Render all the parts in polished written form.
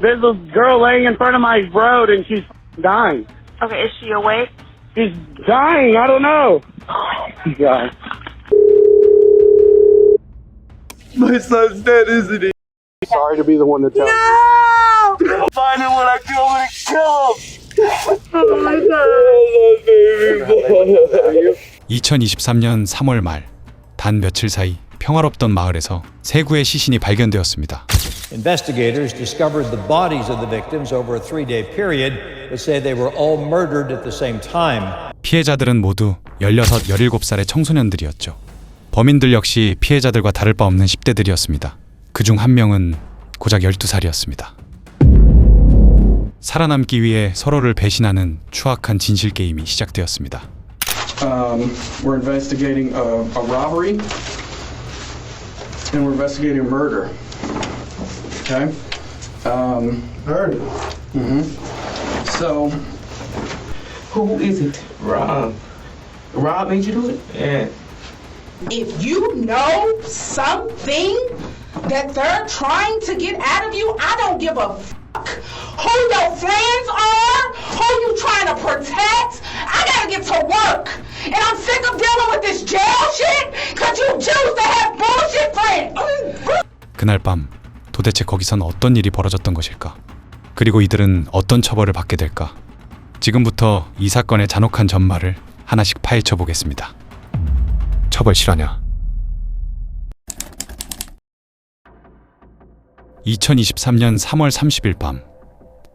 There's a girl laying in front of my road and she's dying. Okay, is she awake? She's dying. I don't know. Oh my God. My son's dead, isn't he? Sorry to be the one to tell. No! Find him when I kill him and kill him. 2023년 3월 말, 단 며칠 사이 평화롭던 마을에서 세 구의 시신이 발견되었습니다. Investigators discovered the bodies of the victims over a 3-day period, but say they were all murdered at the same time. 피해자들은 모두 16, 17살의 청소년들이었죠. 범인들 역시 피해자들과 다를 바 없는 10대들이었습니다. 그중 한 명은 고작 12살이었습니다. 살아남기 위해 서로를 배신하는 추악한 진실 게임이 시작되었습니다. We're investigating a robbery and we're investigating a murder. Okay? Murder? So, Who is it? Rob. Rob made you do it? Yeah. If you know something that they're trying to get out of you, I don't give a fuck who your friends are, who you trying to protect. I gotta get to work. And I'm sick of dealing with this jail shit because you choose to have bullshit friends. 그날 밤 도대체 거기선 어떤 일이 벌어졌던 것일까? 그리고 이들은 어떤 처벌을 받게 될까? 지금부터 이 사건의 잔혹한 전말을 하나씩 파헤쳐 보겠습니다. 처벌 실화냐? 2023년 3월 30일 밤,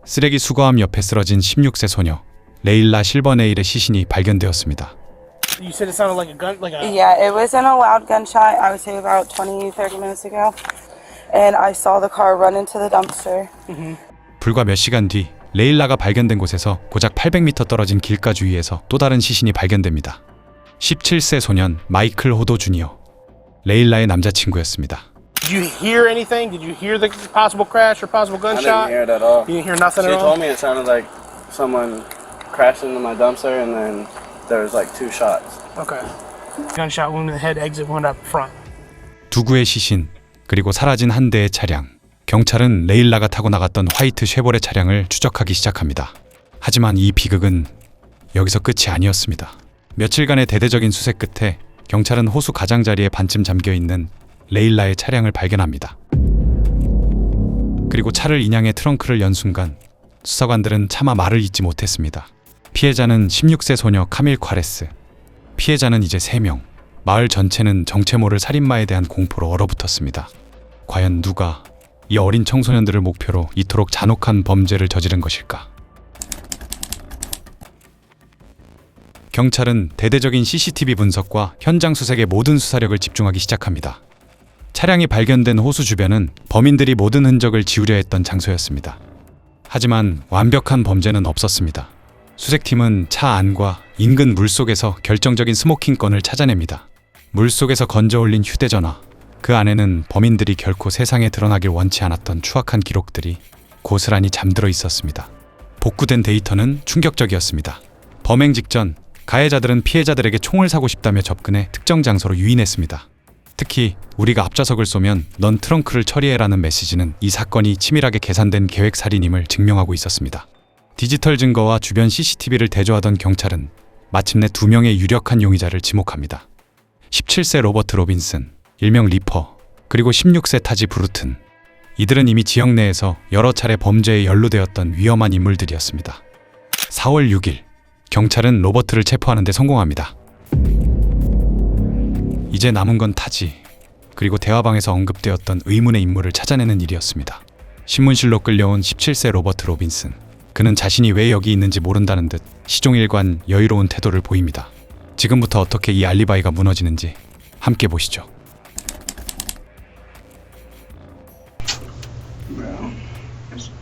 쓰레기 수거함 옆에 쓰러진 16세 소녀 레일라 실버네일의 시신이 발견되었습니다. You said it sounded like a gun, like a... Yeah, it wasn't a loud gunshot. I would say about 20, 30 minutes ago. And I saw the car run into the dumpster. 불과 몇 시간 뒤 레일라가 발견된 곳에서 고작 800m 떨어진 길가 주위에서 또 다른 시신이 발견됩니다. 17세 소년 마이클 호도 주니어, 레일라의 남자친구였습니다. Did you hear anything? Did you hear the possible crash or possible gunshot? I didn't hear it at all. You didn't hear nothing She at all? told me it sounded like someone crashed into my dumpster and then there was like 2 shots. Okay. Gunshot wound in the head, exit wound up front. 두 구의 시신, 그리고 사라진 한 대의 차량. 경찰은 레일라가 타고 나갔던 화이트 쉐보레 차량을 추적하기 시작합니다. 하지만 이 비극은 여기서 끝이 아니었습니다. 며칠간의 대대적인 수색 끝에 경찰은 호수 가장자리에 반쯤 잠겨있는 레일라의 차량을 발견합니다. 그리고 차를 인양해 트렁크를 연 순간 수사관들은 차마 말을 잇지 못했습니다. 피해자는 16세 소녀 카밀 콰레스. 피해자는 이제 3명. 마을 전체는 정체 모를 살인마에 대한 공포로 얼어붙었습니다. 과연 누가 이 어린 청소년들을 목표로 이토록 잔혹한 범죄를 저지른 것일까? 경찰은 대대적인 CCTV 분석과 현장 수색에 모든 수사력을 집중하기 시작합니다. 차량이 발견된 호수 주변은 범인들이 모든 흔적을 지우려 했던 장소였습니다. 하지만 완벽한 범죄는 없었습니다. 수색팀은 차 안과 인근 물속에서 결정적인 스모킹건을 찾아냅니다. 물속에서 건져 올린 휴대전화, 그 안에는 범인들이 결코 세상에 드러나길 원치 않았던 추악한 기록들이 고스란히 잠들어 있었습니다. 복구된 데이터는 충격적이었습니다. 범행 직전 가해자들은 피해자들에게 총을 사고 싶다며 접근해 특정 장소로 유인했습니다. 특히 우리가 앞좌석을 쏘면 넌 트렁크를 처리해라는 메시지는 이 사건이 치밀하게 계산된 계획살인임을 증명하고 있었습니다. 디지털 증거와 주변 CCTV를 대조하던 경찰은 마침내 2명의 유력한 용의자를 지목합니다. 17세 로버트 로빈슨, 일명 리퍼, 그리고 16세 타지 브루튼. 이들은 이미 지역 내에서 여러 차례 범죄에 연루되었던 위험한 인물들이었습니다. 4월 6일, 경찰은 로버트를 체포하는 데 성공합니다. 이제 남은 건 타지, 그리고 대화방에서 언급되었던 의문의 인물을 찾아내는 일이었습니다. 신문실로 끌려온 17세 로버트 로빈슨. 그는 자신이 왜 여기 있는지 모른다는 듯 시종일관 여유로운 태도를 보입니다. 지금부터 어떻게 이 알리바이가 무너지는지 함께 보시죠.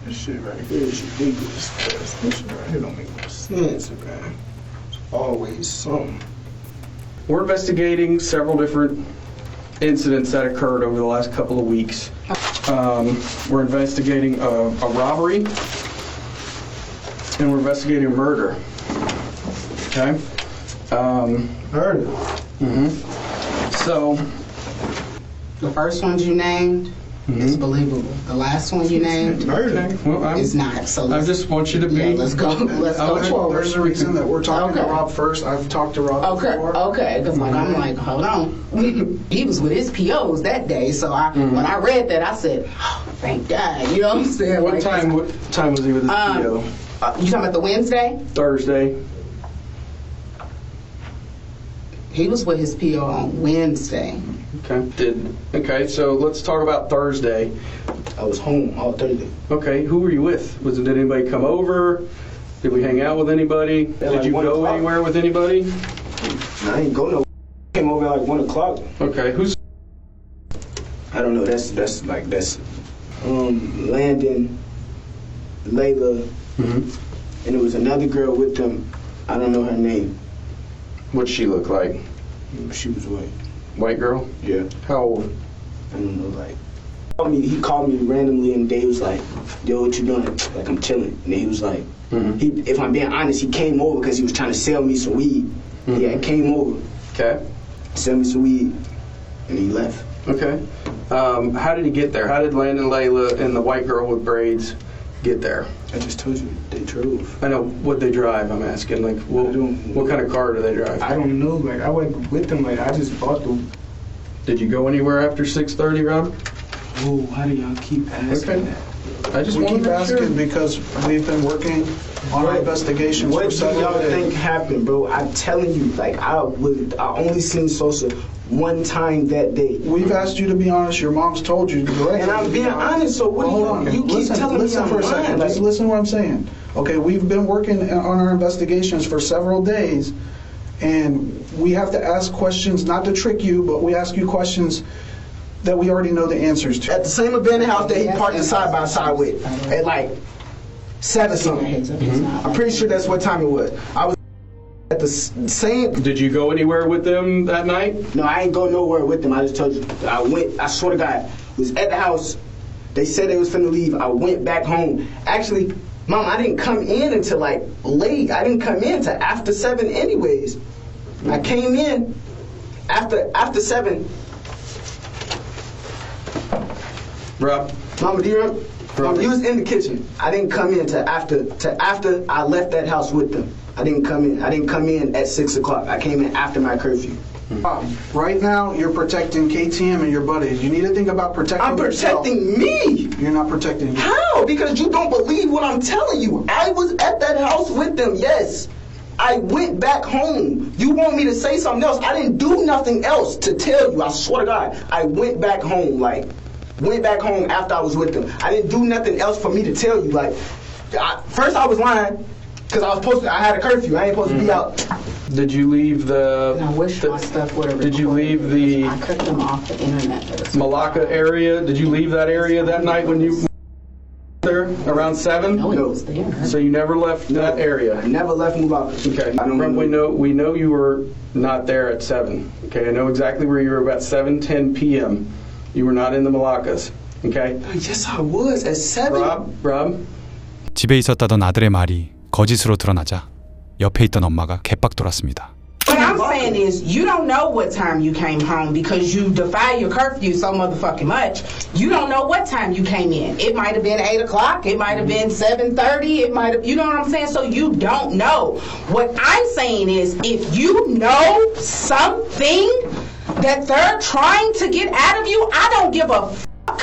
This shit right here is ridiculous. This shit right here don't make no sense, man. It's always something. we're investigating several different incidents that occurred over the last couple of weeks. We're investigating a robbery and we're investigating a murder. Okay? Murder? So, The first ones you named, It's believable. The last one you named Murder. Well, is not. So I just want you to be. yeah, let's go. Let's go forward. There's a reason that we're talking to Okay. Rob first. I've talked to Rob Okay, before. okay, because like I'm like, hold on. He was with his POs that day, so when I read that, I said, oh, thank God. You know what I'm saying? What Like, time was he with his PO? you talking about the Wednesday? Thursday. He was with his PO on Wednesday. Okay, so let's talk about Thursday. I was home all Thursday. Okay, who were you with? Did anybody come over? Did we hang out with anybody? Did like you 1 go o'clock. anywhere with anybody? I ain't go no. Came over at like 1 o'clock. Okay, who's I don't know. That's Landon, Layla, and it was another girl with them. I don't know her name. what'd she look like? She was white. White girl? Yeah. How old? I don't know. Like, he called me randomly and they was like, "Yo, what you doing?" Like, I'm chilling. And he was like, if I'm being honest, he came over because he was trying to sell me some weed. Yeah, he came over, Okay. sell me some weed, and he left. Okay. How did he get there? How did Landon, Layla, and the white girl with braids get there? I just told you they drove. I know. What'd they drive? I'm asking. Like, what kind of car do they drive? I don't know. Like, I wasn't with them. Like, I just bought the. Did you go anywhere after 6:30, Rob? Oh, why do y'all keep asking Okay. that? I just We want keep to make asking sure. because we've been working on our investigations What for do several y'all days. think happened, bro? I'm telling you, like, I only seen Sosa one time that day. We've asked you to be honest. Your mom's told you directly. And I'm being honest, so what Hold do you keep listen, telling listen me for I'm a second. lying? Just Like, listen to what I'm saying. Okay, we've been working on our investigations for several days, and we have to ask questions, not to trick you, but we ask you questions that we already know the answers to. at the same abandoned house that he parked the side by side with, at like 7 something. I'm pretty sure that's what time it was. I was at the same. Did you go anywhere with them that night? No, I ain't go nowhere with them. I just told you. I went. I swear to God, was at the house. They said they was finna leave. I went back home. Actually, Mom, I didn't come in until like late. I didn't come in until after 7 anyways. I came in after 7. Rob? Mama, do you remember? Mama, you was in the kitchen. I didn't come in till after I left that house with them. I didn't come in. I didn't come in at 6 o'clock. I came in after my curfew. Right now, you're protecting KTM and your buddies. You need to think about protecting I'm yourself. protecting me. You're not protecting you. How? Because you don't believe what I'm telling you. I was at that house with them, yes. I went back home. You want me to say something else? I didn't do nothing else to tell you. I swear to God. I went back home, went back home after I was with them. I didn't do nothing else for me to tell you. First I was lying because I had a curfew. I ain't supposed to be out. Did you leave the? And I wish my stuff would have Did you leave the I cut them off the internet. Malacca area? Did you leave that area that night when you there around 7? No, it was there. So you never left that area. I never left Mulaka. Okay. I don't We know you were not there at 7. Okay. I know exactly where you were about 7:10 p.m. You were not in the Malaccas. Okay. Yes, I was at 7. Rob. 집에 있었다던 아들의 말이 거짓으로 드러나자 옆에 있던 엄마가 개빡 돌았습니다. What I'm saying is, you don't know what time you came home because you defy your curfew so motherfucking much. You don't know what time you came in. It might have been 8 o'clock. It might have been 7:30. It might have, you know what I'm saying? So you don't know. What I'm saying is, if you know something that they're trying to get out of you, I don't give a fuck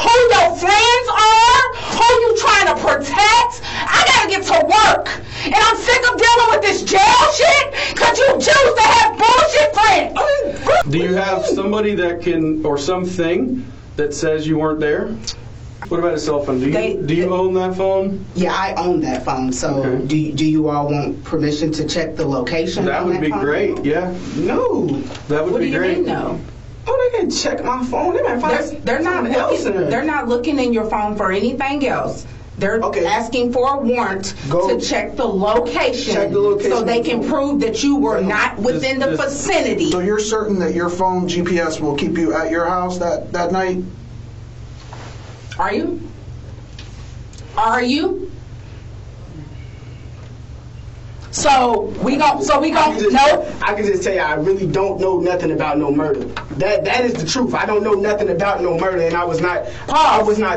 who your friends are, who you trying to protect. I gotta get to work. And I'm sick of dealing with this jail shit because you choose to have bullshit friends. Do you have somebody that can, or something that says you weren't there? What about a cell phone? Do you own that phone? Yeah, I own that phone. So Okay. do you all want permission to check the location? That on would be phone? great. Yeah, No. that would What be do you great. mean no? Oh, they can check my phone. They might find They're not something else in looking. there. They're not looking in your phone for anything else. They're Okay. asking for a warrant Go- to check the location, Check the location. so they can prove that you were not within the Just- vicinity. So you're certain that your phone GPS will keep you at your house that night? Are you? Are you? So we gon' no. I can just tell you, I really don't know nothing about no murder. That is the truth. I don't know nothing about no murder, and I was not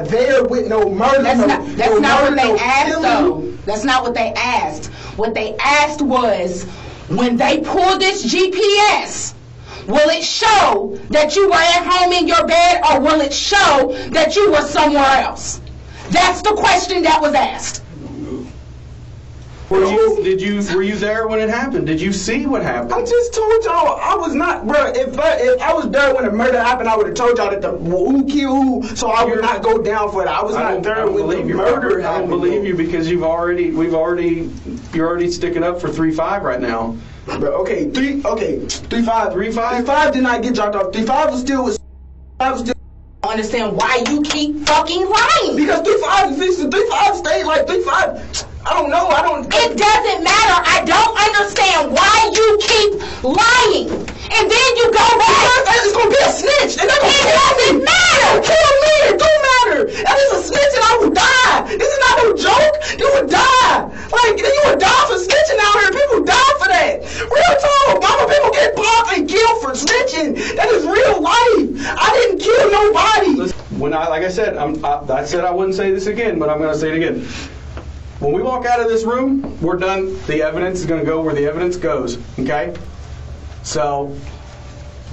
there with no murder. That's not what they asked, killing. though. That's not what they asked. What they asked was, when they pull this GPS, will it show that you were at home in your bed, or will it show that you were somewhere else? That's the question that was asked. Were you there when it happened? Did you see what happened? I just told y'all I was not, bro. If I was there when the murder happened, I would have told y'all that who killed who, so I would not go down for it. I was not there when the murder happened. I don't believe you because you're already sticking up for 3-5 right now. Bro, okay, 3-5 did not get dropped off. 3-5 was still. I don't understand why you keep fucking lying. Because 3-5 stayed like 3-5. I don't know. It doesn't matter. I don't understand why you keep lying. And then you go back. It's gonna be a snitch. It doesn't matter. Kill me. It don't matter. That is a snitch, and I would die. This is not no joke. You would die. Like you would die for snitching out here. People die for that. Real talk. Mama, people get popped and killed for snitching. That is real life. I didn't kill nobody. When like I said, I said I wouldn't say this again, but I'm going to say it again. When we walk out of this room, we're done. The evidence is going to go where the evidence goes, okay? So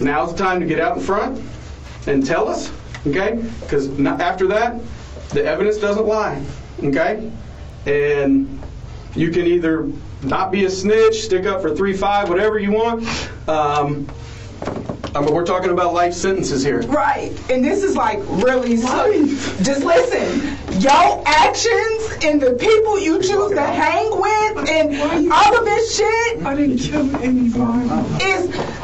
now's the time to get out in front and tell us, okay? Because after that, the evidence doesn't lie, okay? And you can either not be a snitch, stick up for 3-5, whatever you want. I mean, we're talking about life sentences here. Right. And this is like really just listen. Your actions and the people you choose to hang with and all of this shit I didn't kill anybody.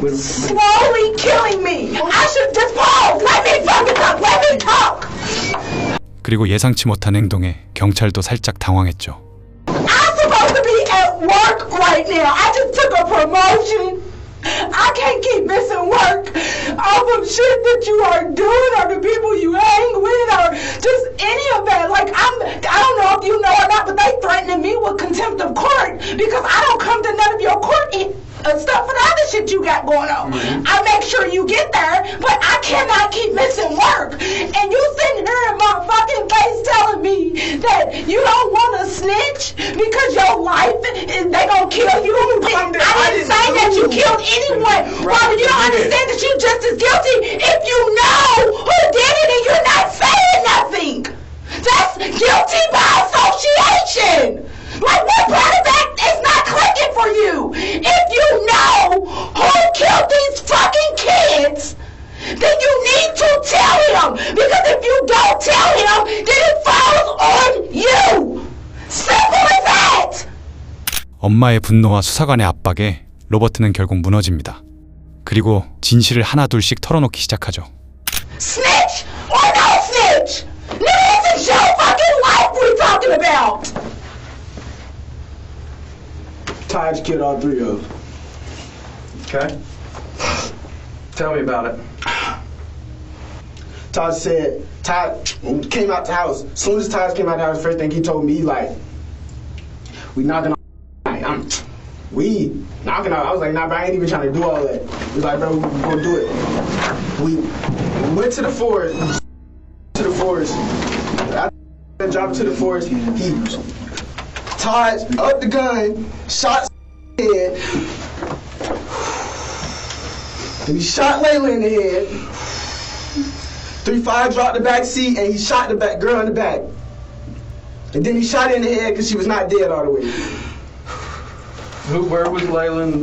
is slowly killing me. I should just pause. Let me fucking talk. Let me talk. 그리고 예상치 못한 행동에 경찰도 살짝 당황했죠. I'm supposed to be at work right now. I just took a promotion. I can't keep missing work off of shit that you are doing or the people you hang with or just any of that. Like I don't know if you know or not, but they threatening me with contempt of court because I don't come to none of your court stuff for the other shit you got going on. I make sure you get there, but I cannot keep missing work. And you sitting here in my fucking face telling me that you don't want to snitch because your life, they gonna kill you. I didn't say that you killed anyone. Robert, you don't understand that you just as guilty if you know who did it and you're not saying nothing. That's guilty by association. Like what part of that is not clicking for you? If you know who killed these fucking kids, then you need to tell him. Because if you don't tell him, then it falls on you. Simple as that. 엄마의 분노와 수사관의 압박에 로버트는 결국 무너집니다. 그리고 진실을 하나둘씩 털어놓기 시작하죠. Snitch or no snitch? This is your fucking life we're talking about. Taj killed all 3 of them. Okay? Tell me about it. Taj said, Taj came out the house. As soon as Taj came out the house, first thing he told me, he like, we knocking on. We knocking on. I was like, nah, bro, I ain't even trying to do all that. He was like, bro, we gonna do it. We went to the forest. I dropped to the forest. He Taj up the gun, shot head, and he shot Layla in the head. 3-5 dropped the back seat, and he shot the back girl in the back. And then he shot her in the head because she was not dead all the way. Where was Layla and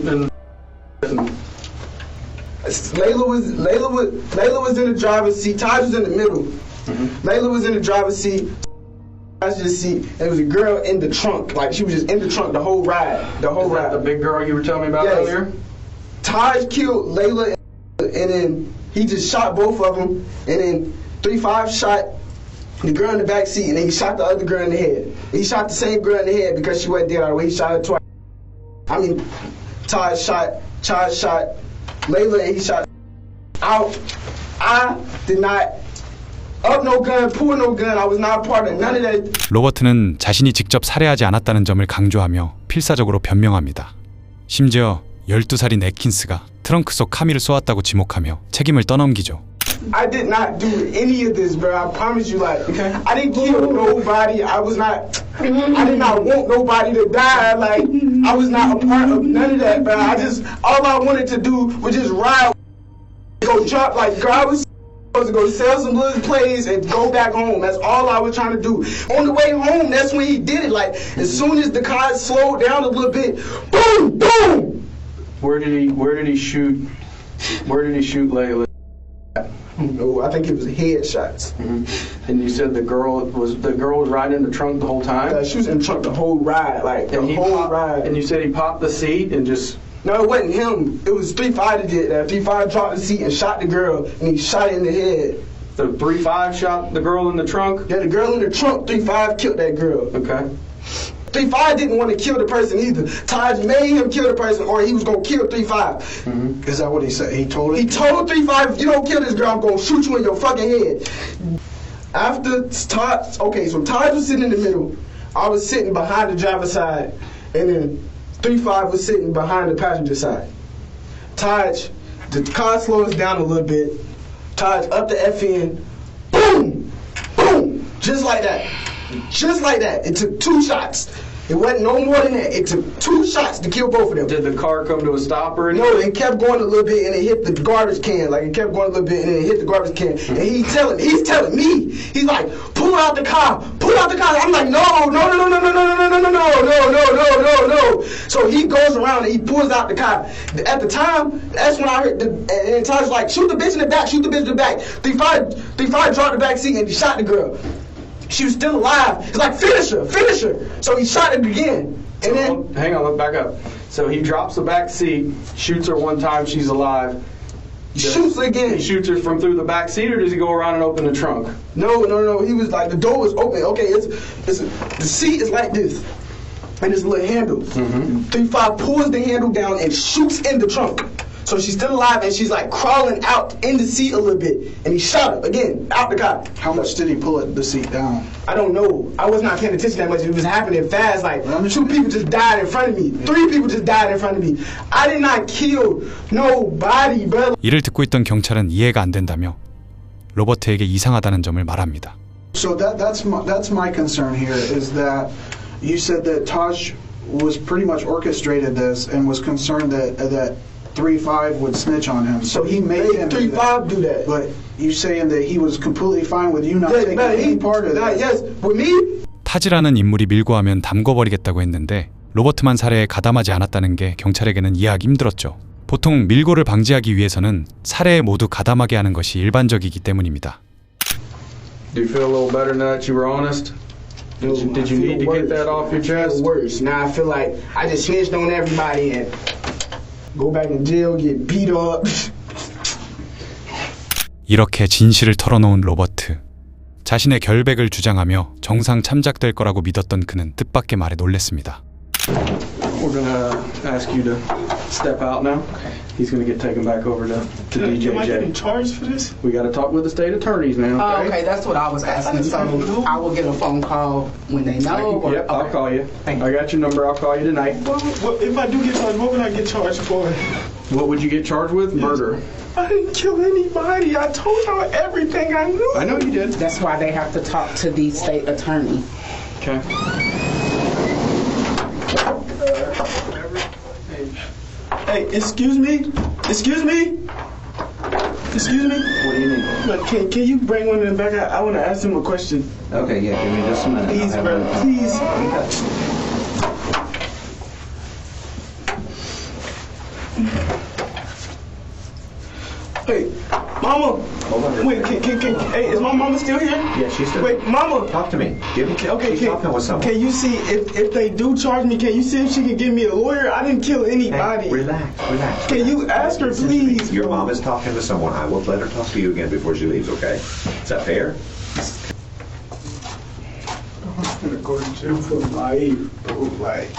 Layla was in the driver's seat. Taj was in the middle. Layla was in the driver's seat. I just see there was a girl in the trunk, like she was just in the trunk the whole ride. The big girl you were telling me about earlier? Taj killed Layla, and then he just shot both of them, and then 3-5 shot the girl in the back seat, and then he shot the other girl in the head. He shot the same girl in the head because she wasn't dead all the way. He shot her twice. I mean, Taj shot Layla, and he shot out. I did not up no gun, pull no gun. I was not a part of none of that. 로버트는 자신이 직접 살해하지 않았다는 점을 강조하며 필사적으로 변명합니다. 심지어 12살인 에킨스가 트렁크 속 카미를 쏘았다고 지목하며 책임을 떠넘기죠. I did not do any of this, bro. I promise you, like, I didn't kill nobody. I did not want nobody to die. Like, I was not a part of none of that, bro. All I wanted to do was just ride, go drop, like, girl, I was supposed to go sell some little plays and go back home. That's all I was trying to do. On the way home, that's when he did it. Like, as soon as the car slowed down a little bit, boom, boom. Where did he shoot Layla? No, I think it was headshots. And you said the girl was riding in the trunk the whole time? She was in the trunk the whole ride, like the whole ride. And you said he popped the seat and just... No, it wasn't him. It was 3-5 that did that. 3-5 dropped the seat and shot the girl, and he shot her in the head. So 3-5 shot the girl in the trunk? Yeah, the girl in the trunk, 3-5 killed that girl. Okay. 3-5 didn't want to kill the person either. Taj made him kill the person, or he was going to kill 3-5. Is that what he said? He told it? He told 3-5, if you don't kill this girl, I'm going to shoot you in your fucking head. After Taj, so Taj was sitting in the middle. I was sitting behind the driver's side, and then 3-5 was sitting behind the passenger side. Taj, the car slows down a little bit. Taj up the FN, boom, boom, just like that. Just like that. It took 2 shots. It wasn't no more than that. It took 2 shots to kill both of them. Did the car come to a stop or anything? No, it kept going a little bit and it hit the garbage can. Like, it kept going a little bit and it hit the garbage can. And he's telling me, he's like, pull out the car, pull out the car. I'm like, no. So he goes around and he pulls out the car. At the time, that's when I heard, and Tyler's like, shoot the bitch in the back, shoot the bitch in the back. 3-5 dropped the back seat and he shot the girl. She was still alive. It's like, finish her. So he shot it again. And then, hang on, let's back up. So he drops the back seat, shoots her one time, she's alive. Shoots her again. He shoots her from through the back seat, or does he go around and open the trunk? No. He was like, the door was open. Okay, the seat is like this. And this little handle. 3-5 pulls the handle down and shoots in the trunk. So she's still alive and she's like crawling out in the seat a little bit. And he shot her again, out the car. How much did he pull the seat down? I don't know. I was not paying attention that much. It was happening fast. Like, 2 people just died in front of me. 3 people just died in front of me. I did not kill nobody, brother. 이를 듣고 있던 경찰은 이해가 안 된다며 로버트에게 이상하다는 점을 말합니다. So that's my concern here is that you said that Taj was pretty much orchestrated this and was concerned that 3-5 would snitch on him. So he made him 3-5 do that. But you saying that he was completely fine with you not taking any part of that? Yes, with me. 타지라는 인물이 밀고 하면 담궈버리겠다고 했는데 로버트만 살해에 가담하지 않았다는 게 경찰에게는 이해하기 힘들었죠. 보통 밀고를 방지하기 위해서는 살해에 모두 가담하게 하는 것이 일반적이기 때문입니다. Do you feel a little better now that you were honest? Did you need to get that off your chest? Worse. Now I feel like I just snitched on everybody and go back in jail, get beat up. 이렇게 진실을 털어놓은 로버트. 자신의 결백을 주장하며 정상 참작될 거라고 믿었던 그는 뜻밖의 말에 놀랐습니다. We're gonna ask you to step out now. He's gonna get taken back over to DJJ. Am I getting charged for this? We gotta talk with the state attorneys now. Oh, okay, that's what I was asking. So I will get a phone call when they know. Yep, I'll call you. Thank you. I got your number. I'll call you tonight. Well, if I do get charged, what would I get charged for? What would you get charged with? Murder. I didn't kill anybody. I told y'all everything I knew. I know you did. That's why they have to talk to the state attorney. Okay. Hey, excuse me? Excuse me? Excuse me? What do you need? Look, can you bring one in the back? I want to ask him a question. Okay, yeah, give me just a minute. Please, bro, please. Hey, Mama. Wait, hey, is my mama still here? Yeah, she's still. Wait, Mama. Talk to me. Okay, Keep talking with someone. can you see if they do charge me? Can you see if she can give me a lawyer? I didn't kill anybody. Hey, relax. Can you ask her, please? Your mom is talking to someone. I will let her talk to you again before she leaves, okay? Is that fair? I'm gonna go to jail for life, bro. Like,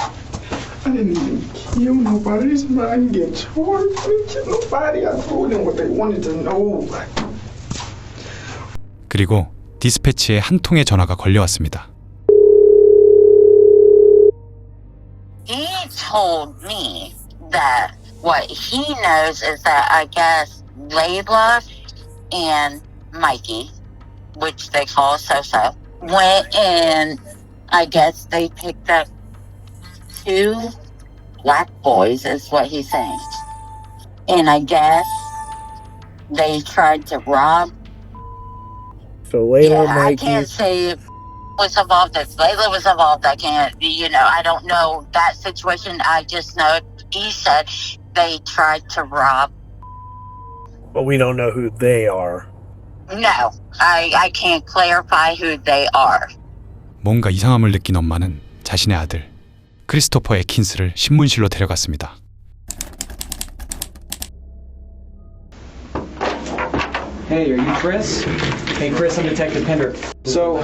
I didn't even kill nobody. This man, I didn't get charged. I didn't kill nobody. I told them what they wanted to know. 그리고 디스패치에 한 통의 전화가 걸려왔습니다. 네, told me that what he knows is that I guess Layla and Mikey, which they call So-So, went and I guess they picked up 2 black boys, is what he's saying. And I guess they tried to rob. So Layla, I Mikey. can't say was involved. If Layla was involved, I can't, I don't know that situation. I just know he said they tried to rob. But we don't know who they are. No, I can't clarify who they are. 뭔가 이상함을 느낀 엄마는 자신의 아들 크리스토퍼 에킨스를 신문실로 데려갔습니다. Hey, are you Chris? Hey, Chris, I'm Detective Pender. So,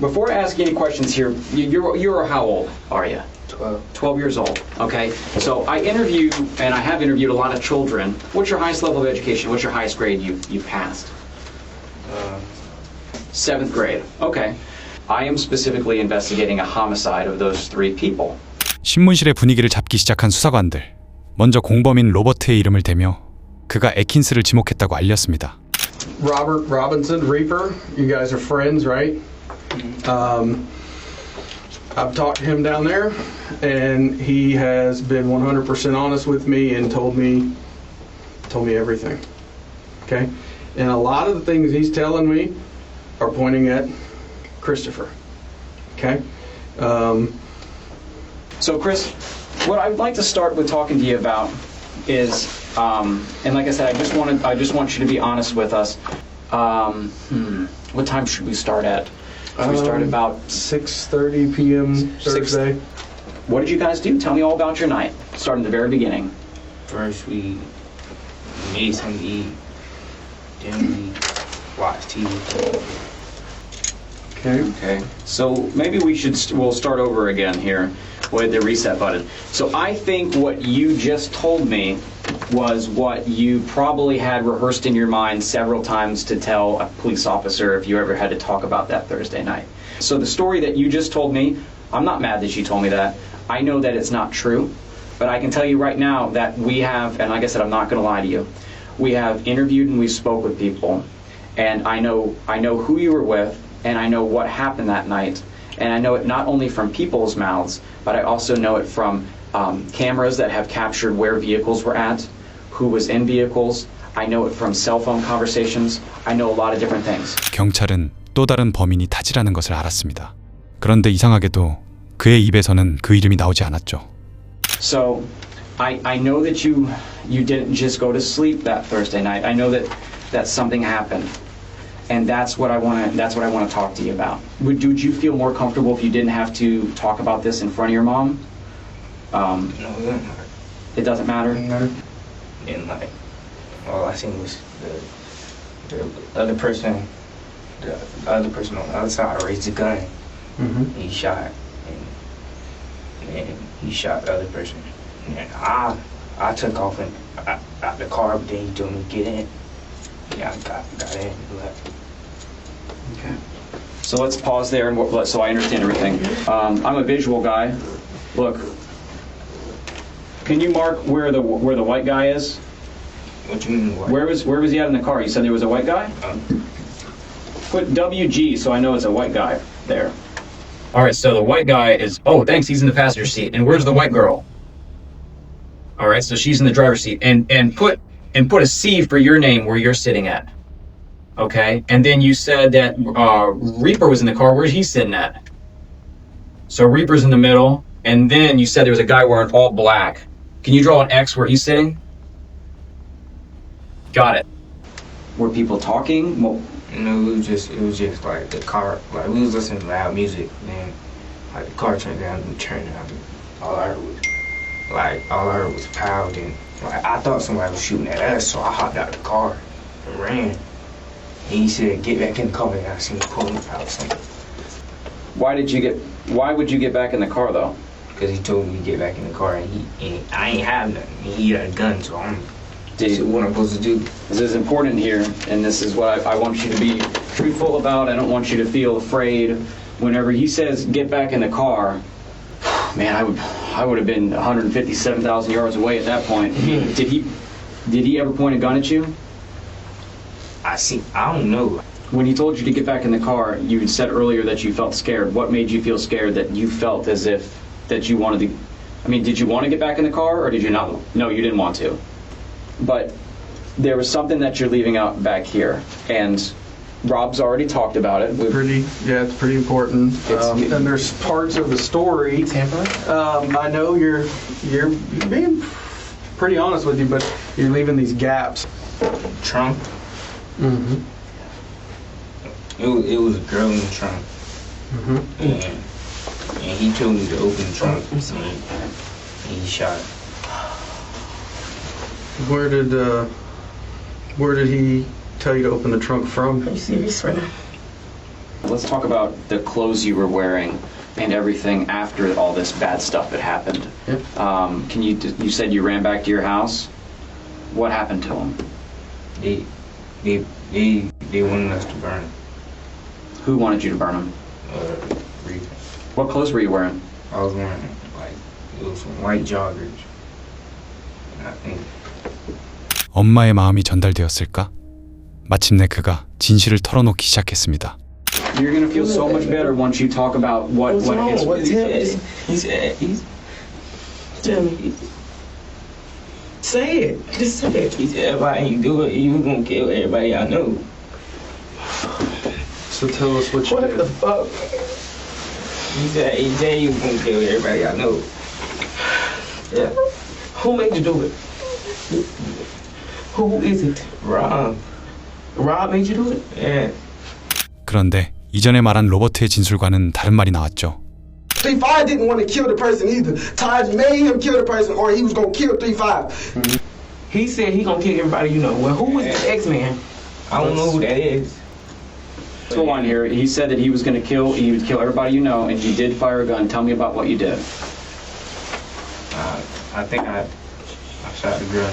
before I ask you any questions here, you're how old are you? 12 years old. Okay. So I interview, and I have interviewed a lot of children. What's your highest level of education? What's your highest grade you've passed? 7th grade. Okay. I am specifically investigating a homicide of those 3 people. 신문실의 분위기를 잡기 시작한 수사관들. 먼저 공범인 로버트의 이름을 대며 그가 에킨스를 지목했다고 알렸습니다. Robert Robinson, Reaper. You guys are friends, right? I've talked to him down there, and he has been 100% honest with me and told me everything. Okay, and a lot of the things he's telling me are pointing at Christopher. Okay. So, Chris, what I'd like to start with talking to you about is, and like I said, I just want you to be honest with us. What time should we start at? Should we start about 6:30 p.m. Thursday? What did you guys do? Tell me all about your night, starting at the very beginning. First, we made something to eat. Then we watched TV. Okay. So maybe we'll start over again here with the reset button. So I think what you just told me was what you probably had rehearsed in your mind several times to tell a police officer if you ever had to talk about that Thursday night. So the story that you just told me, I'm not mad that you told me that. I know that it's not true, but I can tell you right now that we have, and like I said, I'm not going to lie to you, we have interviewed and we spoke with people, and I know who you were with, and I know what happened that night, and I know it not only from people's mouths, but I also know it from cameras that have captured where vehicles were at, who was in vehicles. I know it from cell phone conversations. I know a lot of different things. 경찰은 또 다른 범인이 타지라는 것을 알았습니다. 그런데 이상하게도 그의 입에서는 그 이름이 나오지 않았죠. So, I know that you didn't just go to sleep that Thursday night. I know that something happened. And that's what I want to talk to you about. Would you feel more comfortable if you didn't have to talk about this in front of your mom? No, it doesn't matter. It doesn't matter? And like, all I seen was the other person on the other side raised the gun. Mm-hmm. He shot, and he shot the other person. And I took off and out the car, but then he told me to get in. Yeah, I got in and left. Okay. So let's pause there and so I understand everything. I'm a visual guy. Look, can you mark where the white guy is? What you mean white? Where was he at in the car? You said there was a white guy? Put WG so I know it's a white guy there. All right, so the white guy is, oh, thanks, he's in the passenger seat. And where's the white girl? All right, so she's in the driver's seat. And put a C for your name where you're sitting at. Okay, and then you said that Reaper was in the car. Where's he sitting at? So Reaper's in the middle, and then you said there was a guy wearing all black. Can you draw an X where he's sitting? Got it. Were people talking? Well, No, it was just like the car, like we was listening to loud music, then like the car turned down and we turned down. All I heard was pound, and like I thought somebody was shooting at us, so I hopped out the car and ran. And he said, "Get back in the car," and I seen him pulling out something. Why would you get back in the car though? Because he told me to get back in the car, and I ain't have nothing. He had a gun, so what I'm supposed to do. This is important here, and this is what I want you to be truthful about. I don't want you to feel afraid. Whenever he says, get back in the car, Man, I would have been 157,000 yards away at that point. Did he ever point a gun at you? I don't know. When he told you to get back in the car, you said earlier that you felt scared. What made you feel scared that you felt as if that you wanted to... I mean, did you want to get back in the car or did you not? No, you didn't want to. But there was something that you're leaving out back here. And Rob's already talked about it. It's pretty important. And there's parts of the story. I know you're being pretty honest with you, but you're leaving these gaps. Trunk? Mm-hmm. It was a girl in the trunk. Mm-hmm. And he told me to open the trunk. And he shot her. Where did he tell you to open the trunk from? Are you serious right now? Let's talk about the clothes you were wearing and everything after all this bad stuff had happened. Yep. You said you ran back to your house. What happened to him? They wanted us to burn him. Who wanted you to burn him? Reed. What clothes were you wearing? I was wearing it was some white joggers. And I think 엄마의 마음이 전달되었을까? 마침내 그가 진실을 털어놓기 시작했습니다. You're gonna feel so much better once you talk about what tell me. Say it. Just say it. He said, if I ain't do it, you gonna kill everybody I know. So tell us what you did. What the fuck? He said, you gonna kill everybody I know. Yeah. Who made you do it? Who is it? Rob. Rob made you do it? Yeah. 그런데 이전에 말한 로버트의 진술과는 다른 말이 나왔죠. 3-5 didn't want to kill the person either. Taj made him kill the person or he was going to kill 3-5. He said he going to kill everybody you know. Well, who was the X-Man? I don't know who that is. Let's go on here. He said that he would kill everybody you know, and you did fire a gun. Tell me about what you did. I think I shot the girl.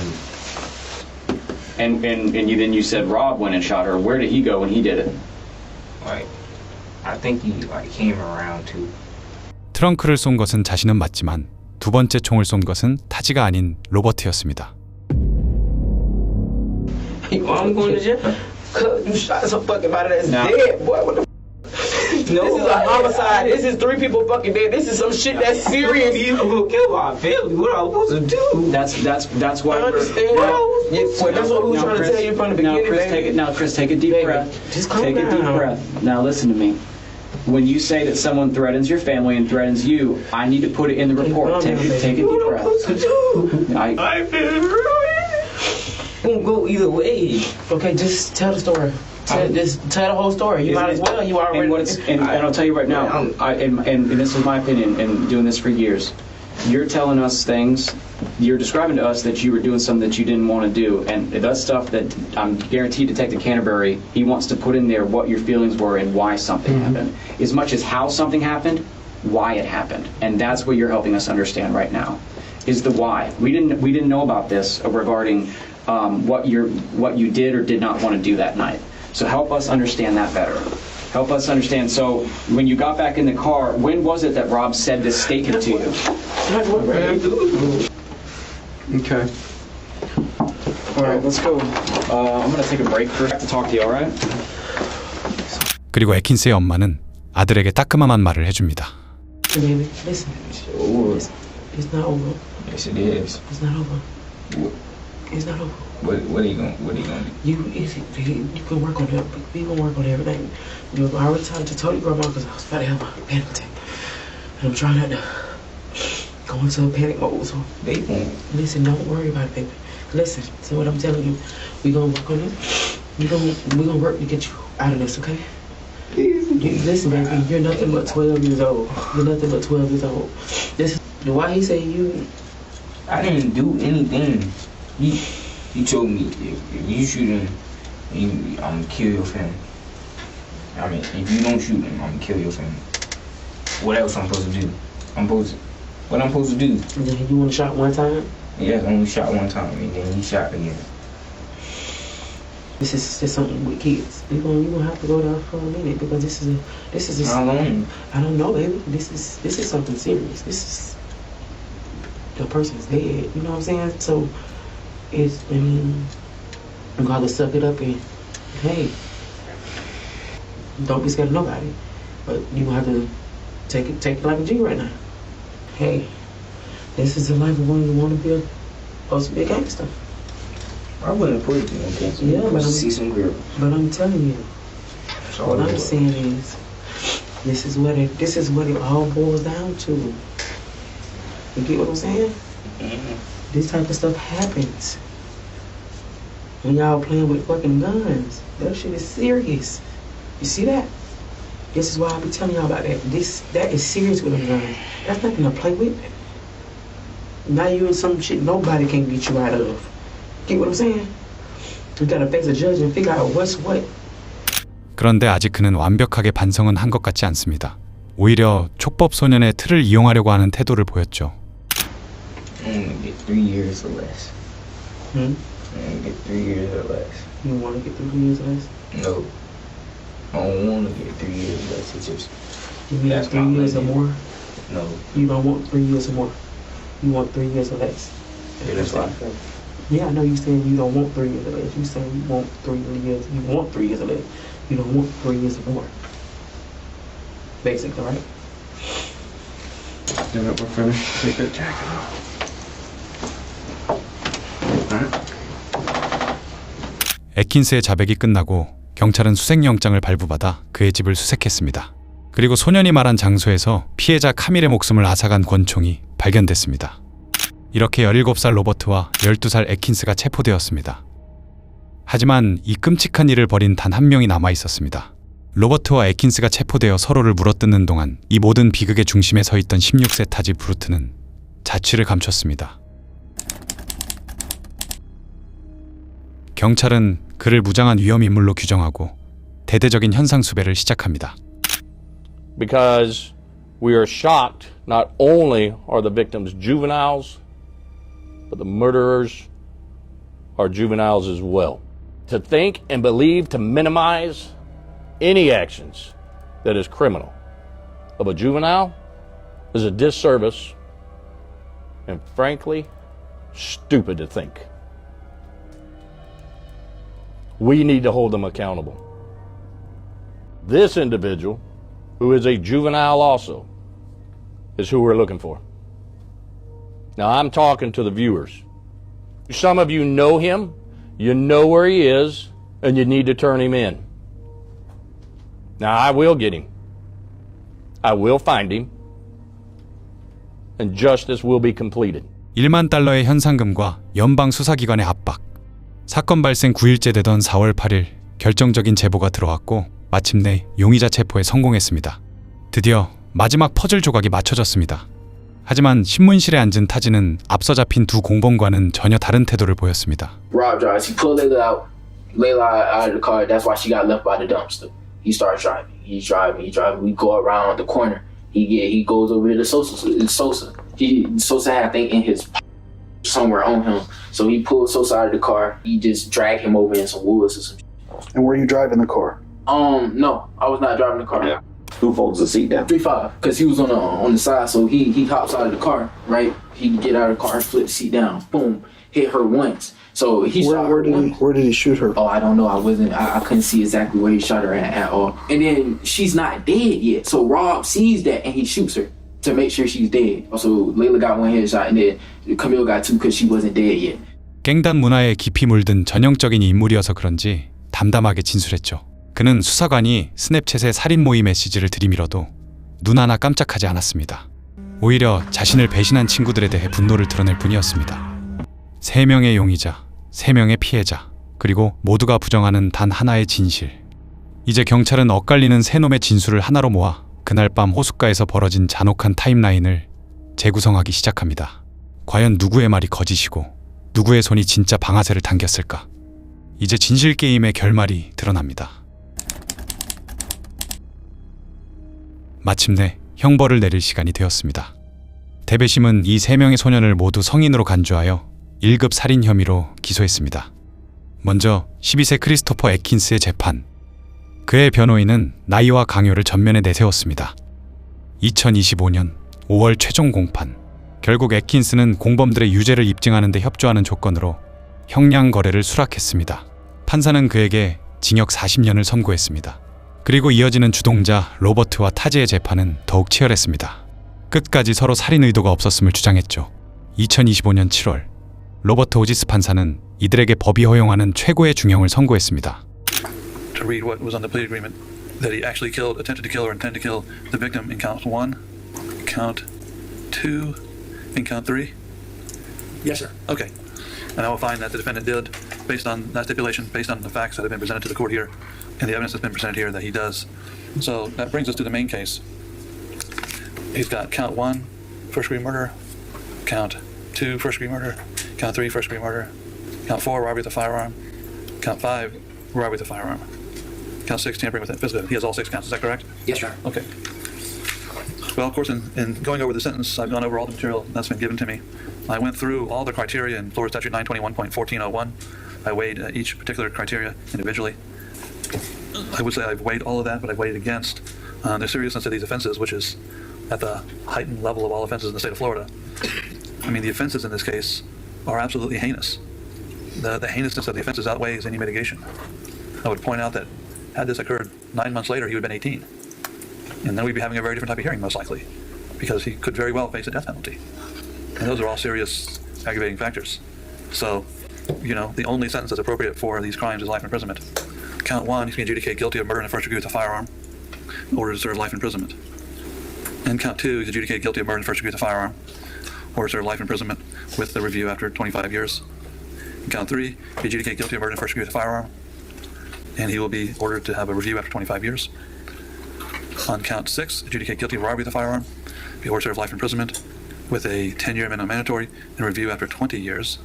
And then you said Rob went and shot her. Where did he go when he did it? I think he came around too. 트렁크를 쏜 것은 자신은 맞지만 두 번째 총을 쏜 것은 타지가 아닌 로버트였습니다. I'm going to jail. You shot some fucking body that's dead, boy. What the No, this is a homicide. This is 3 people fucking dead. This is some shit that's serious. You gonna kill my family. What am I supposed to do? That's why. I understand. That's what we were trying to tell you from the beginning. Chris, take a deep breath. Just calm down. Take a deep breath. Now listen to me. When you say that someone threatens your family and threatens you, I need to put it in the report. Take a deep breath. I've been ruined. Won't go either way. Okay, just tell the story. Just tell the whole story. You might as well. You already. And I'll tell you right now. And this is my opinion. And doing this for years, you're telling us things. You're describing to us that you were doing something that you didn't want to do, and that's stuff that I'm guaranteed Detective Canterbury, he wants to put in there what your feelings were and why something happened. As much as how something happened, why it happened, and that's what you're helping us understand right now, is the why. We didn't know about this regarding what you did or did not want to do that night. So help us understand that better. Help us understand. So when you got back in the car, when was it that Rob said this statement to you? Okay. All right, let's go. I'm gonna take a break for to talk to you. All right? 그리고 에킨스의 엄마는 아들에게 따끔한 말을 해줍니다. Baby, listen. It's not over. Yes, it is. It's not over. It's not over. What are you gonna do? You can work on it. We gonna work on everything. I already told your grandma because I was about to have a panic attack, and I'm trying not to go into a panic mode. So they won't. Listen, don't worry about it, baby. Listen, so what I'm telling you, we gonna work on it. We gonna work to get you out of this, okay? Listen, baby, you're nothing but 12 years old. You're nothing but 12 years old. This is why he say you. I didn't do anything. He told me if you shoot him, I'm gonna kill your family. I mean, if you don't shoot him, I'm gonna kill your family. What else I'm supposed to do? What I'm supposed to do? You want to shot one time? Yeah, I only shot one time, and then he shot again. This is just something with kids. You gonna have to go down for a minute because this is How long? I don't know, baby. This is something serious. This is the person's dead. You know what I'm saying? So it's you gotta suck it up and hey, don't be scared of nobody. But you gonna have to take it like a G right now. Hey, this is the life of one you want to be supposed to be a gangster. I wouldn't put it in a gangster. Yeah, but see some girl. But I'm telling you, what I'm saying is, this is what it all boils down to. You get what I'm saying? Mm-hmm. This type of stuff happens when y'all playing with fucking guns. That shit is serious. You see that? This is why I be telling y'all about that. That is serious with them guns. That's nothing to play with. Now you in some shit nobody can get you out of. Get what I'm saying? You gotta face a judge and figure out what's what. 그런데 아직 그는 완벽하게 반성은 한 것 같지 않습니다. 오히려 촉법 소년의 틀을 이용하려고 하는 태도를 보였죠. I'm gonna get 3 years or less. Hmm? I'm gonna get 3 years or less. You want to get 3 years less? No. I don't want to get 3 years less. It's just. You mean 3 years or more? No. You don't want 3 years or more. You want 3 years or less. Yeah, that's what I feel. Yeah, I know you saying you don't want 3 years or less. You saying you want 3 years. You want 3 years or less. You don't want 3 years or more. Basically, right? Then we're finished. Take that jacket off. 애킨스의 자백이 끝나고 경찰은 수색영장을 발부받아 그의 집을 수색했습니다. 그리고 소년이 말한 장소에서 피해자 카밀의 목숨을 앗아간 권총이 발견됐습니다. 이렇게 17살 로버트와 12살 애킨스가 체포되었습니다. 하지만 이 끔찍한 일을 벌인 단 한 명이 남아 있었습니다. 로버트와 애킨스가 체포되어 서로를 물어뜯는 동안 이 모든 비극의 중심에 서 있던 16세 타지 브루트는 자취를 감췄습니다. 경찰은 그를 무장한 위험인물로 규정하고 대대적인 현상 수배를 시작합니다. Because we are shocked not only are the victims juveniles, but the murderers are juveniles as well. To think and believe to minimize any actions that is criminal of a juvenile is a disservice and frankly stupid to think. We need to hold them accountable. This individual, who is a juvenile also, is who we're looking for. Now I'm talking to the viewers. Some of you know him, you know where he is, and you need to turn him in. Now I will get him. I will find him. And justice will be completed. 1만 달러의 현상금과 연방 수사기관의 압박. 사건 발생 9일째 되던 4월 8일 결정적인 제보가 들어왔고 마침내 용의자 체포에 성공했습니다. 드디어 마지막 퍼즐 조각이 맞춰졌습니다. 하지만 신문실에 앉은 타지는 앞서 잡힌 두 공범과는 전혀 다른 태도를 보였습니다. Rob drives. He pulled Layla out. Layla out of the car. That's why she got left by the dumpster. He starts driving. He's driving. We go around the corner. He goes over to Sosa. It's Sosa. Sosa had, I think, in his somewhere on him. So he pulled Sosa out of the car. He just dragged him over in some woods or something. And were you driving the car? No, I was not driving the car. Yeah. Who folds the seat down? 3-5, because he was on the side, so he hops out of the car, right? He get out of the car and flip the seat down. Boom, hit her once. So he shot her once. Where did he shoot her? Oh, I don't know. I couldn't see exactly where he shot her at all. And then she's not dead yet. So Rob sees that and he shoots her to make sure she's dead. So Layla got one headshot and then Camille got two because she wasn't dead yet. 갱단 문화에 깊이 물든 전형적인 인물이어서 그런지 담담하게 진술했죠. 그는 수사관이 스냅챗에 살인 모의 메시지를 들이밀어도 눈 하나 깜짝하지 않았습니다. 오히려 자신을 배신한 친구들에 대해 분노를 드러낼 뿐이었습니다. 3명의 용의자, 3명의 피해자, 그리고 모두가 부정하는 단 하나의 진실. 이제 경찰은 엇갈리는 세 놈의 진술을 하나로 모아 그날 밤 호숫가에서 벌어진 잔혹한 타임라인을 재구성하기 시작합니다. 과연 누구의 말이 거짓이고 누구의 손이 진짜 방아쇠를 당겼을까? 이제 진실 게임의 결말이 드러납니다. 마침내 형벌을 내릴 시간이 되었습니다. 대배심은 이 3명의 소년을 모두 성인으로 간주하여 1급 살인 혐의로 기소했습니다. 먼저 12세 크리스토퍼 애킨스의 재판. 그의 변호인은 나이와 강요를 전면에 내세웠습니다. 2025년 5월 최종 공판. 결국 애킨스는 공범들의 유죄를 입증하는 데 협조하는 조건으로 형량 거래를 수락했습니다. 판사는 그에게 징역 40년을 선고했습니다. 그리고 이어지는 주동자 로버트와 타지의 재판은 더욱 치열했습니다. 끝까지 서로 살인 의도가 없었음을 주장했죠. 2025년 7월 로버트 오지스 판사는 이들에게 법이 허용하는 최고의 중형을 선고했습니다. To read what was on the plea agreement, that he actually killed, attempted to kill, or intended to kill the victim in count 1, count 2, and count 3? Yes, sir. Okay. And I will find that the defendant did, based on that stipulation, based on the facts that have been presented to the court here, and the evidence that's been presented here, that he does. So that brings us to the main case. He's got count 1, first-degree murder, count 2, first-degree murder, count 3, first-degree murder, count 4, robbery with a firearm, count 5, robbery with a firearm, count 6, tampering with a physical. He has all 6 counts, is that correct? Yes, sir. Okay. Well, of course, in going over the sentence, I've gone over all the material that's been given to me. I went through all the criteria in Florida Statute 921.1401. I weighed each particular criteria individually. I would say I've weighed all of that, but I've weighed against the seriousness of these offenses, which is at the heightened level of all offenses in the state of Florida. I mean, the offenses in this case are absolutely heinous. The heinousness of the offenses outweighs any mitigation. I would point out that had this occurred 9 months later, he would have been 18. And then we'd be having a very different type of hearing, most likely, because he could very well face a death penalty. And those are all serious aggravating factors. So, the only sentence that's appropriate for these crimes is life imprisonment. Count 1, he's going to adjudicate guilty of murder in the first degree with a firearm, or to serve life imprisonment. And count 2, he's adjudicated guilty of murder in the first degree with a firearm, or to serve life imprisonment with the review after 25 years. And count 3, he adjudicated guilty of murder in the first degree with a firearm, and he will be ordered to have a review after 25 years. On count 6, adjudicate guilty of robbery with a firearm, be ordered to serve life imprisonment with a 10-year minimum mandatory and review after 20 years.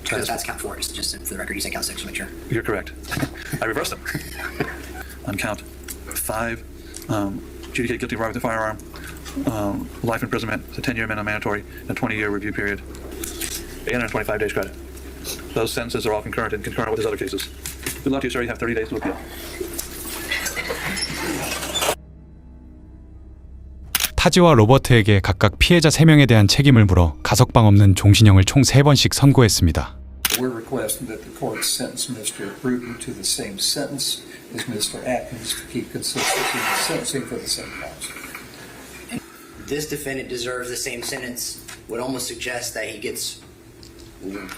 That's count 4, just for the record, you said count 6 to make sure. You're correct. I reversed them. On count 5, adjudicate guilty of robbery with a firearm, life imprisonment, it's a 10-year minimum mandatory, and a 20-year review period, 825 days credit. Those sentences are all concurrent and concurrent with his other cases. Good luck to you, sir. You have 30 days to appeal. 타지와 로버트에게 각각 피해자 3명에 대한 책임을 물어 가석방 없는 종신형을 총 3번씩 선고했습니다. We're requesting that the court sentence Mr. Bruton to the same sentence as Mr. Atkins to keep consistency in the sentencing for the same crimes. This defendant deserves the same sentence. Would almost suggest that he gets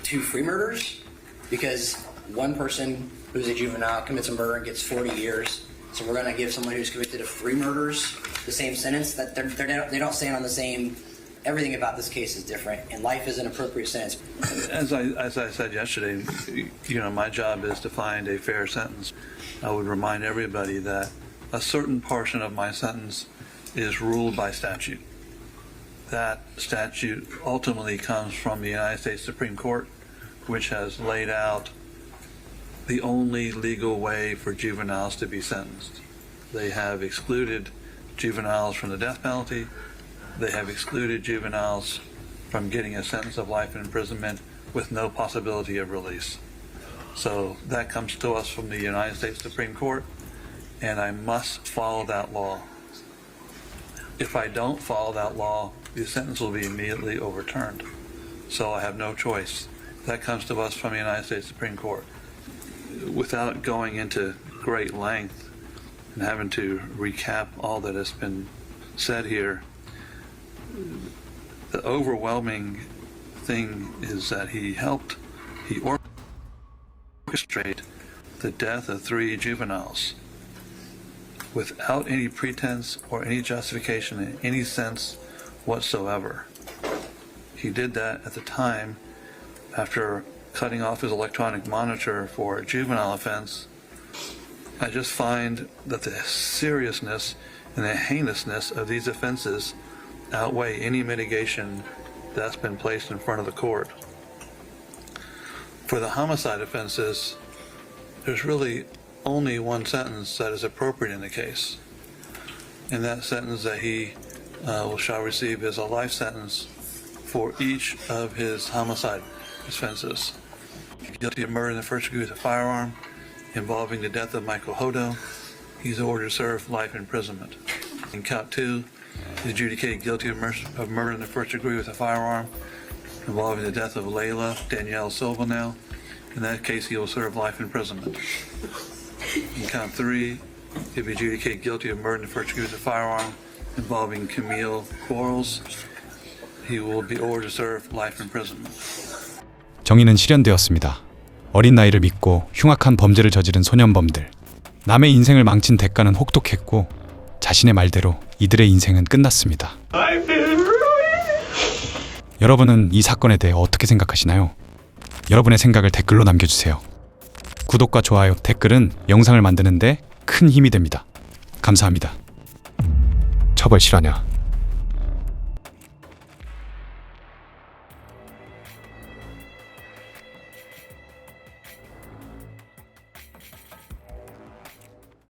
2 free murders, because one person who's a juvenile commits a murder and gets 40 years. So we're going to give someone who's convicted of 3 murders the same sentence. That they don't stand on the same. Everything about this case is different, and life is an appropriate sentence. As I said yesterday, my job is to find a fair sentence. I would remind everybody that a certain portion of my sentence is ruled by statute. That statute ultimately comes from the United States Supreme Court, which has laid out the only legal way for juveniles to be sentenced. They have excluded juveniles from the death penalty. They have excluded juveniles from getting a sentence of life imprisonment with no possibility of release. So that comes to us from the United States Supreme Court, and I must follow that law. If I don't follow that law, the sentence will be immediately overturned. So I have no choice. That comes to us from the United States Supreme Court. Without going into great length and having to recap all that has been said here, the overwhelming thing is that he orchestrated the death of 3 juveniles without any pretense or any justification in any sense whatsoever. He did that at the time after cutting off his electronic monitor for a juvenile offense. I just find that the seriousness and the heinousness of these offenses outweigh any mitigation that's been placed in front of the court. For the homicide offenses, there's really only one sentence that is appropriate in the case, and that sentence that he shall receive is a life sentence for each of his homicide offenses. Guilty of murder in the first degree with a firearm involving the death of Michael Hodo. He's ordered to serve life imprisonment. In count 2, he's adjudicated guilty of murder in the first degree with a firearm involving the death of Layla Danielle Silvanel. In that case, he will serve life imprisonment. In count 3, he'll be adjudicated guilty of murder in the first degree with a firearm involving Camille Quarles. He will be ordered to serve life imprisonment. 정의는 실현되었습니다. 어린 나이를 믿고 흉악한 범죄를 저지른 소년범들. 남의 인생을 망친 대가는 혹독했고 자신의 말대로 이들의 인생은 끝났습니다. 여러분은 이 사건에 대해 어떻게 생각하시나요? 여러분의 생각을 댓글로 남겨주세요. 구독과 좋아요, 댓글은 영상을 만드는데 큰 힘이 됩니다. 감사합니다. 처벌 실화냐?